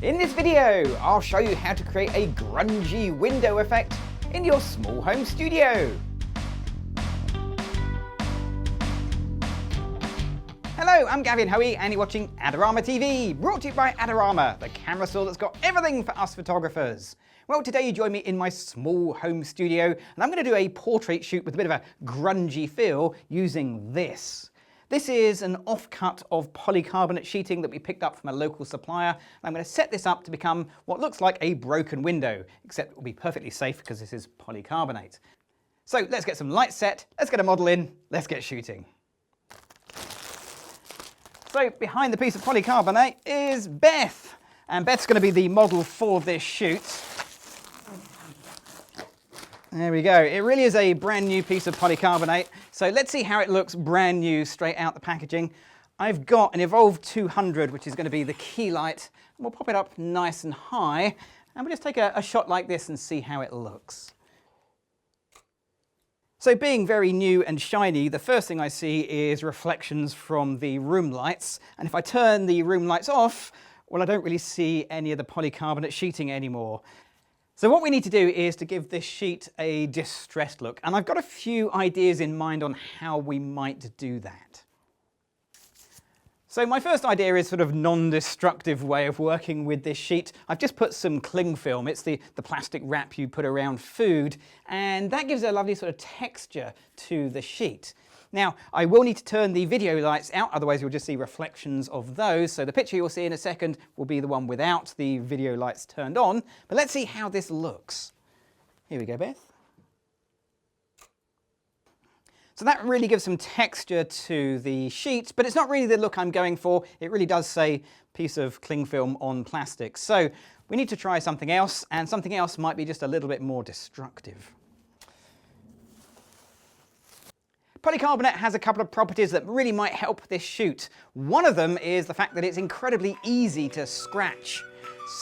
In this video, I'll show you how to create a grungy window effect in your small home studio. Hello, I'm Gavin Hoey and you're watching Adorama TV, brought to you by Adorama, the camera store that's got everything for us photographers. Well, today you join me in my small home studio and I'm going to do a portrait shoot with a bit of a grungy feel using this. This is an offcut of polycarbonate sheeting that we picked up from a local supplier. I'm going to set this up to become what looks like a broken window, except it will be perfectly safe because this is polycarbonate. So let's get some lights set, let's get a model in, let's get shooting. So behind the piece of polycarbonate is Beth, and Beth's going to be the model for this shoot. There we go. It really is a brand new piece of polycarbonate. So let's see how it looks brand new straight out the packaging. I've got an eVOLV 200, which is going to be the key light. We'll pop it up nice and high, and we'll just take a shot like this and see how it looks. So being very new and shiny, the first thing I see is reflections from the room lights. And if I turn the room lights off, well, I don't really see any of the polycarbonate sheeting anymore. So what we need to do is to give this sheet a distressed look. And I've got a few ideas in mind on how we might do that. So my first idea is sort of non-destructive way of working with this sheet. I've just put some cling film. It's the plastic wrap you put around food, and that gives a lovely sort of texture to the sheet. Now, I will need to turn the video lights out, otherwise you'll just see reflections of those. So the picture you'll see in a second will be the one without the video lights turned on. But let's see how this looks. Here we go, Beth. So that really gives some texture to the sheet, but it's not really the look I'm going for. It really does say piece of cling film on plastic. So we need to try something else, and something else might be just a little bit more destructive. Polycarbonate has a couple of properties that really might help this shoot. One of them is the fact that it's incredibly easy to scratch.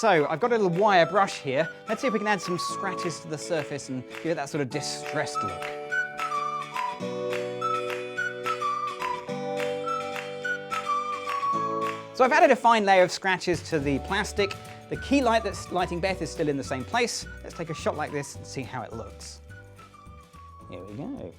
So I've got a little wire brush here. Let's see if we can add some scratches to the surface and give it that sort of distressed look. So I've added a fine layer of scratches to the plastic. The key light that's lighting Beth is still in the same place. Let's take a shot like this and see how it looks. Here we go.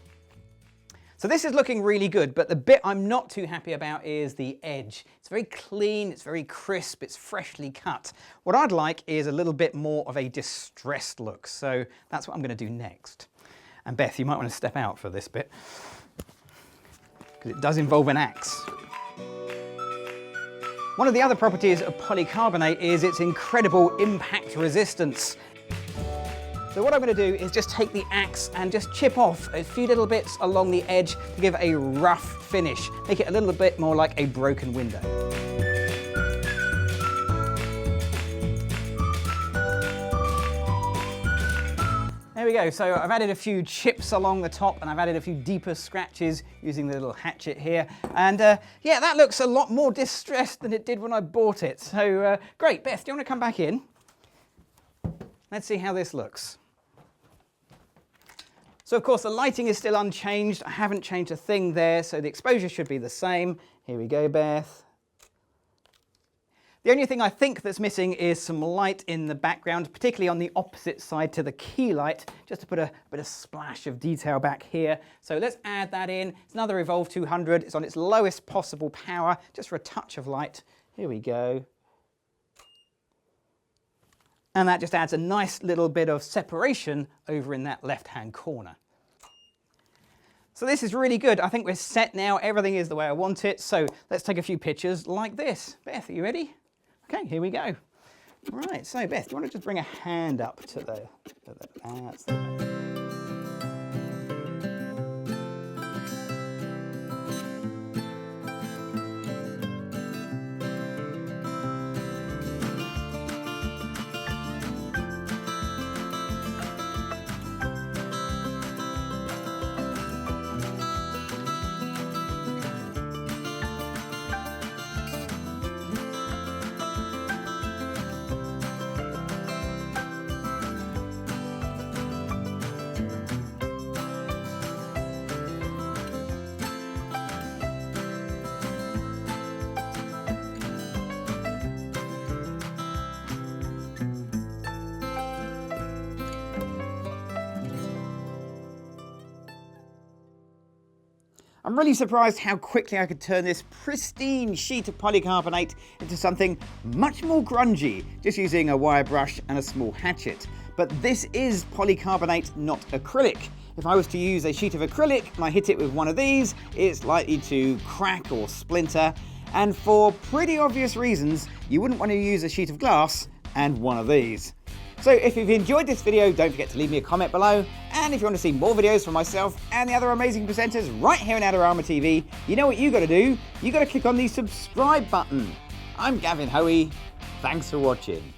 So this is looking really good, but the bit I'm not too happy about is the edge. It's very clean, it's very crisp, it's freshly cut. What I'd like is a little bit more of a distressed look, so that's what I'm going to do next. And Beth, you might want to step out for this bit, because it does involve an axe. One of the other properties of polycarbonate is its incredible impact resistance. So what I'm going to do is just take the axe and just chip off a few little bits along the edge to give it a rough finish, make it a little bit more like a broken window. There we go, so I've added a few chips along the top and I've added a few deeper scratches using the little hatchet here. And yeah, that looks a lot more distressed than it did when I bought it. So great, Beth, do you want to come back in? Let's see how this looks. So of course the lighting is still unchanged. I haven't changed a thing there, so the exposure should be the same. Here we go, Beth. The only thing I think that's missing is some light in the background, particularly on the opposite side to the key light, just to put a bit of splash of detail back here. So let's add that in. It's another eVOLV 200. It's on its lowest possible power, just for a touch of light. Here we go. And that just adds a nice little bit of separation over in that left-hand corner. So this is really good. I think we're set now. Everything is the way I want it. So let's take a few pictures like this. Beth, are you ready? Okay, here we go. Right, so Beth, do you want to just bring a hand up to that's the way. I'm really surprised how quickly I could turn this pristine sheet of polycarbonate into something much more grungy, just using a wire brush and a small hatchet. But this is polycarbonate, not acrylic. If I was to use a sheet of acrylic and I hit it with one of these, it's likely to crack or splinter. And for pretty obvious reasons, you wouldn't want to use a sheet of glass and one of these. So if you've enjoyed this video, don't forget to leave me a comment below. And if you want to see more videos from myself and the other amazing presenters right here on Adorama TV, you know what you got to do? You got to click on the subscribe button. I'm Gavin Hoey. Thanks for watching.